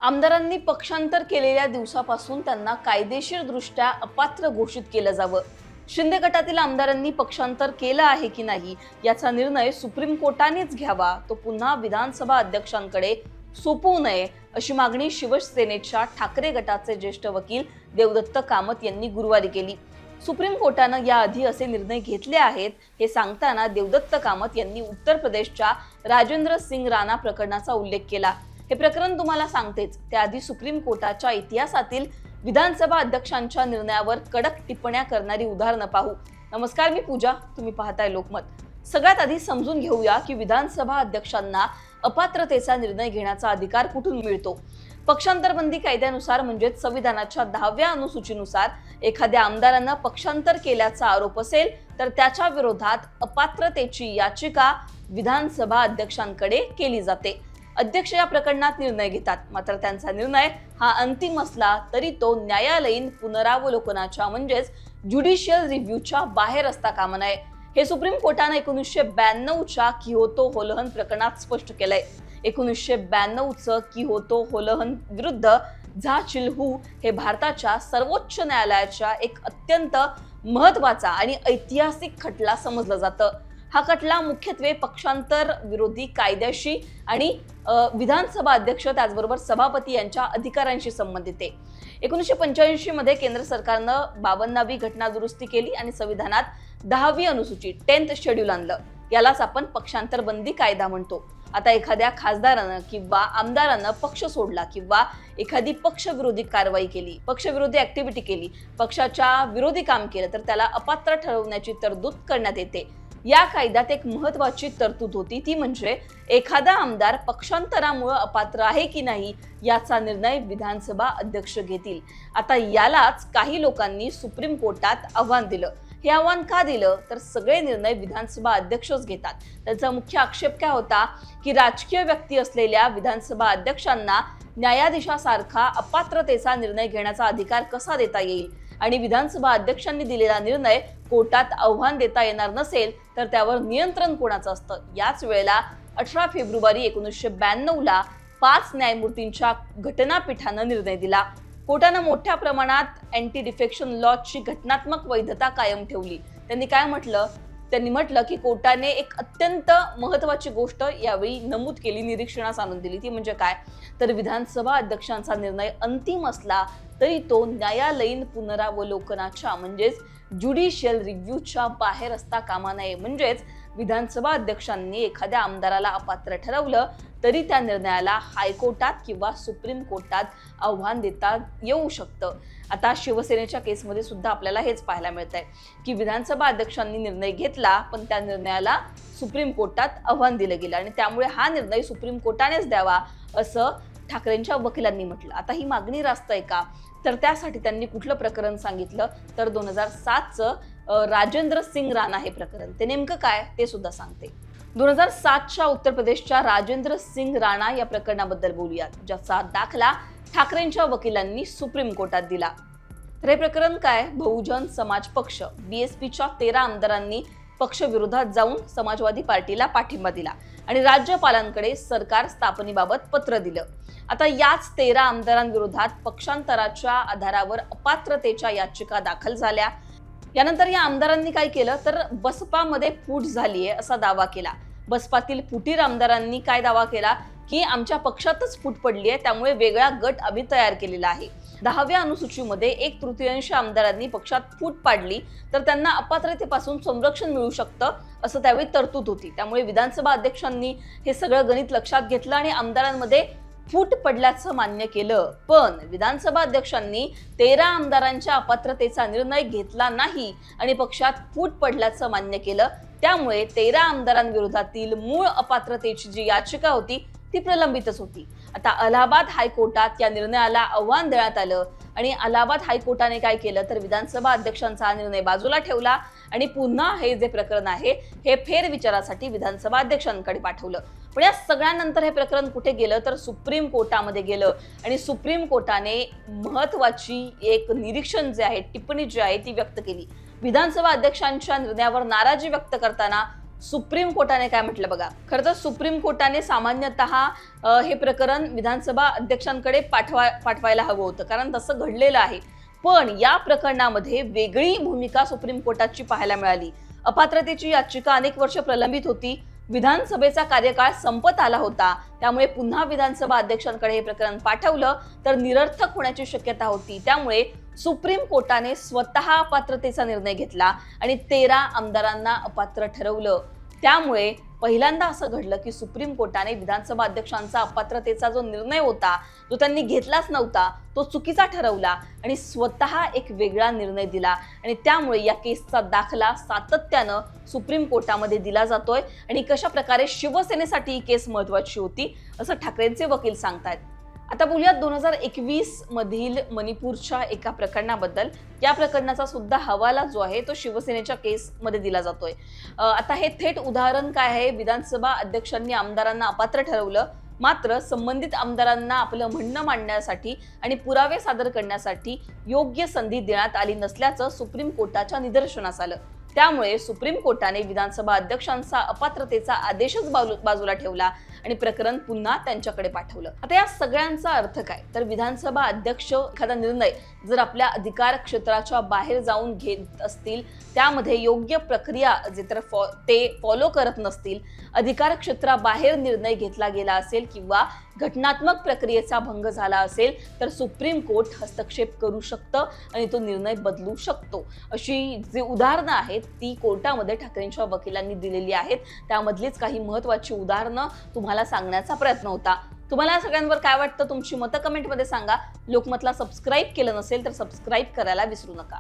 आमदारांनी पक्षांतर केलेल्या दिवसापासून त्यांना कायदेशीरदृष्ट्या अपात्र घोषित केलं जावं. शिंदे गटातील आमदारांनी पक्षांतर केलं आहे की नाही याचा निर्णय सुप्रीम कोर्टानेच घ्यावा, तो पुन्हा विधानसभा अध्यक्षांकडे सोपवू नये अशी मागणी शिवसेनेच्या ठाकरे गटाचे ज्येष्ठ वकील देवदत्त कामत यांनी गुरुवारी केली. सुप्रीम कोर्टानं याआधी असे निर्णय घेतले आहेत हे सांगताना देवदत्त कामत यांनी उत्तर प्रदेशच्या राजेंद्र सिंग राणा प्रकरणाचा उल्लेख केला. हे प्रकरण तुम्हाला सांगतेच, त्याआधी सुप्रीम कोर्टाच्या इतिहासातील विधानसभा अध्यक्षांच्या निर्णयावर कडक टिप्पण्या करणारी उदाहरणं पाहू. नमस्कार, मी पूजा, तुम्ही पाहताय लोकमत. सगळ्यात आधी समजून घेऊया की विधानसभा अध्यक्षांना अपात्रतेचा निर्णय घेण्याचा अधिकार कुठून मिळतो. पक्षांतर बंदी कायद्यानुसार म्हणजेच संविधानाच्या 10व्या अनुसूचीनुसार एखाद्या आमदारानं पक्षांतर केल्याचा आरोप असेल तर त्याच्या विरोधात अपात्रतेची याचिका विधानसभा अध्यक्षांकडे केली जाते. अध्यक्ष या प्रकरणात निर्णय घेतात, मात्र त्यांचा निर्णय हा अंतिम असला तरी तो न्यायालयीन पुनरावलोकनाच्या म्हणजेच ज्युडिशियल रिव्ह्यूच्या बाहेर असता कामा नये. हे सुप्रीम कोर्टाने 1992च्या किहोतो होलहन प्रकरणात स्पष्ट केलंय. 1992चं किहोतो होलहन विरुद्ध झा चिल्हू हे भारताच्या सर्वोच्च न्यायालयाच्या एक अत्यंत महत्वाचा आणि ऐतिहासिक खटला समजलं जातं. हा खटला मुख्यत्वे पक्षांतर विरोधी कायद्याशी आणि विधानसभा अध्यक्ष त्याचबरोबर सभापती यांच्या अधिकारांशी संबंधित आहे. 1985 मध्ये केंद्र सरकारनं 52वी घटना दुरुस्ती केली आणि संविधानात 10वी अनुसूची 10th शेड्यूल आणलं. यालाच आपण पक्षांतर बंदी कायदा म्हणतो. आता एखाद्या खासदारानं किंवा आमदारानं पक्ष सोडला किंवा एखादी पक्षविरोधी कारवाई केली, पक्षविरोधी ऍक्टिव्हिटी केली, पक्षाच्या विरोधी काम केलं तर त्याला अपात्र ठरवण्याची तरतूद करण्यात येते. या कायद्यात एक महत्वाची तरतूद होती, ती म्हणजे एखादा आमदार पक्षांतरामुळे अपात्र आहे की नाही याचा निर्णय विधानसभा अध्यक्ष घेतील. आता यालाच काही लोकांनी सुप्रीम कोर्टात आव्हान दिलं. हे आव्हान का दिलं तर सगळे निर्णय विधानसभा अध्यक्षच घेतात. त्याचा मुख्य आक्षेप काय होता की राजकीय व्यक्ती असलेल्या विधानसभा अध्यक्षांना न्यायाधीशासारखा अपात्रतेचा निर्णय घेण्याचा अधिकार कसा देता येईल आणि विधानसभा अध्यक्षांनी दिलेला निर्णय कोर्टात आव्हान देता येणार नसेल तर त्यावर नियंत्रण कोणाचं असतं. याच वेळेला 18 फेब्रुवारी 1992ला 5 न्यायमूर्तींच्या घटनापीठानं निर्णय दिला. कोर्टानं मोठ्या प्रमाणात अँटी डिफेक्शन लॉची घटनात्मक वैधता कायम ठेवली. त्यांनी म्हटलं की कोर्टाने एक अत्यंत महत्वाची गोष्ट यावेळी नमूद केली, निरीक्षणास आणून दिली. ती म्हणजे काय तर विधानसभा अध्यक्षांचा निर्णय अंतिम असला तरी तो न्यायालयीन पुनरावलोकनाच्या म्हणजेच ज्युडिशियल रिव्ह्यूच्या बाहेर असता कामा नये. म्हणजेच विधानसभा अध्यक्षांनी एखाद्या आमदाराला अपात्र ठरवलं तरी त्या निर्णयाला हायकोर्टात किंवा सुप्रीम कोर्टात आव्हान देता येऊ शकतं. आता शिवसेनेच्या केसमध्ये सुद्धा आपल्याला हेच पाहायला मिळतंय की विधानसभा अध्यक्षांनी निर्णय घेतला पण त्या निर्णयाला सुप्रीम कोर्टात आव्हान दिलं गेलं आणि त्यामुळे हा निर्णय सुप्रीम कोर्टानेच द्यावा असं ठाकरेंच्या वकिलांनी म्हटलं. आता ही मागणी रास्त आहे का तर त्यासाठी त्यांनी कुठलं प्रकरण सांगितलं तर 2007चं राजेंद्र सिंग राणा हे प्रकरण. ते नेमकं काय ते सुद्धा सांगते. 2007च्या उत्तर प्रदेशच्या राजेंद्र सिंग राणा या प्रकरणाबद्दल बोलूयात, ज्याचा दाखला ठाकरेंच्या वकिलांनी सुप्रीम कोर्टात दिला. तर हे प्रकरण काय, बहुजन समाज पक्ष BSPच्या 13 आमदारांनी पक्ष विरोधात जाऊन समाजवादी पार्टीला पाठिंबा दिला आणि राज्यपालांकडे सरकार स्थापनेबाबत पत्र दिलं. आता याच 13 आमदारांविरोधात पक्षांतराच्या आधारावर अपात्रतेच्या याचिका दाखल झाल्या. यानंतर या आमदारांनी काय केलं तर बसपामध्ये फूट झालीये असा दावा केला. बसपातील फुटीर आमदारांनी काय दावा केला की आमच्या पक्षातच फूट पडली आहे, त्यामुळे वेगळा गट आम्ही तयार केलेला आहे. 10व्या अनुसूचीमध्ये 1/3 आमदारांनी पक्षात फूट पाडली तर त्यांना अपात्रतेपासून संरक्षण मिळू शकतं असं त्यावेळी तरतूद होती. त्यामुळे विधानसभा अध्यक्षांनी हे सगळं गणित लक्षात घेतलं आणि आमदारांमध्ये फूट पडल्याचं मान्य केलं. पण विधानसभा अध्यक्षांनी 13 आमदारांच्या अपात्रतेचा निर्णय घेतला नाही आणि पक्षात फूट पडल्याचं मान्य केलं. त्यामुळे 13 आमदारांविरोधातील मूळ अपात्रतेची जी याचिका होती ती प्रलंबितच होती. आता अलाहाबाद हायकोर्टात या निर्णयाला आव्हान देण्यात आलं आणि अलाहाबाद हायकोर्टाने काय केलं तर विधानसभा अध्यक्षांचा हा निर्णय बाजूला ठेवला आणि पुन्हा हे जे प्रकरण आहे हे फेरविचारासाठी विधानसभा अध्यक्षांकडे पाठवलं. पण या सगळ्यानंतर हे प्रकरण कुठे गेलं तर सुप्रीम कोर्टामध्ये गेलं आणि सुप्रीम कोर्टाने महत्वाची एक निरीक्षण जे आहे, टिप्पणी जी आहे ती व्यक्त केली. विधानसभा अध्यक्षांच्या निर्णयावर नाराजी व्यक्त करताना सुप्रीम कोर्टाने काय म्हटलं बघा. खरं तर सुप्रीम कोर्टाने सामान्यतः हे प्रकरण विधानसभा अध्यक्षांकडे पाठवायला हवं होतं, कारण तसं घडलेलं आहे. पण या प्रकरणामध्ये वेगळी भूमिका सुप्रीम कोर्टाची पाहायला मिळाली. अपात्रतेची याचिका अनेक वर्ष प्रलंबित होती. विधानसभेचा कार्यकाळ संपत आला होता, त्यामुळे पुन्हा विधानसभा अध्यक्षांकडे हे प्रकरण पाठवलं तर निरर्थक होण्याची शक्यता होती. त्यामुळे सुप्रीम कोर्टाने स्वतः अपात्रतेचा निर्णय घेतला आणि 13 आमदारांना अपात्र ठरवलं. त्यामुळे पहिल्यांदा असं घडलं की सुप्रीम कोर्टाने विधानसभा अध्यक्षांचा अपात्रतेचा जो निर्णय होता, जो त्यांनी घेतलाच नव्हता, तो चुकीचा ठरवला आणि स्वतः एक वेगळा निर्णय दिला. आणि त्यामुळे या केसचा दाखला सातत्यानं सुप्रीम कोर्टामध्ये दिला जातोय. आणि कशा प्रकारे शिवसेनेसाठी ही केस महत्वाची होती असं ठाकरेंचे वकील सांगतायत. आता बोलूयात 2021 मधील मणिपूरच्या एका प्रकरणाबद्दल. या प्रकरणाचा सुद्धा हवाला जो आहे तो शिवसेनेच्या केसमध्ये दिला जातोय. आता हे थेट उदाहरण काय आहे, विधानसभा अध्यक्षांनी आमदारांना अपात्र ठरवलं, मात्र संबंधित आमदारांना आपलं म्हणणं मांडण्यासाठी आणि पुरावे सादर करण्यासाठी योग्य संधी देण्यात आली नसल्याचं सुप्रीम कोर्टाच्या निदर्शनास आलं. त्यामुळे सुप्रीम कोर्टाने विधानसभा अध्यक्षांचा अपात्रतेचा आदेशच बाजूला ठेवला आणि प्रकरण पुन्हा त्यांच्याकडे पाठवलं. आता या सगळ्यांचा अर्थ काय, तर विधानसभा अध्यक्ष एखादा निर्णय जर आपल्या अधिकार क्षेत्राच्या बाहेर जाऊन घेत असतील, त्यामध्ये योग्य प्रक्रिया ते फॉलो करत नसतील, अधिकार क्षेत्राबाहेर निर्णय घेतला गेला असेल किंवा घटनात्मक प्रक्रियेचा भंग झाला असेल, तर सुप्रीम कोर्ट हस्तक्षेप करू शकतं आणि तो निर्णय बदलू शकतो. अशी जी उदाहरणं आहेत ती कोर्टामध्ये ठाकरेंच्या वकिलांनी दिलेली आहेत. त्यामधलीच काही महत्त्वाची उदाहरणं तुम्हाला सांगण्याचा प्रयत्न होता. तुम्हाला या सगळ्यांवर काय वाटतं, तुमची मतं कमेंटमध्ये सांगा. लोकमतला सबस्क्राईब केलं नसेल तर सबस्क्राईब करायला विसरू नका.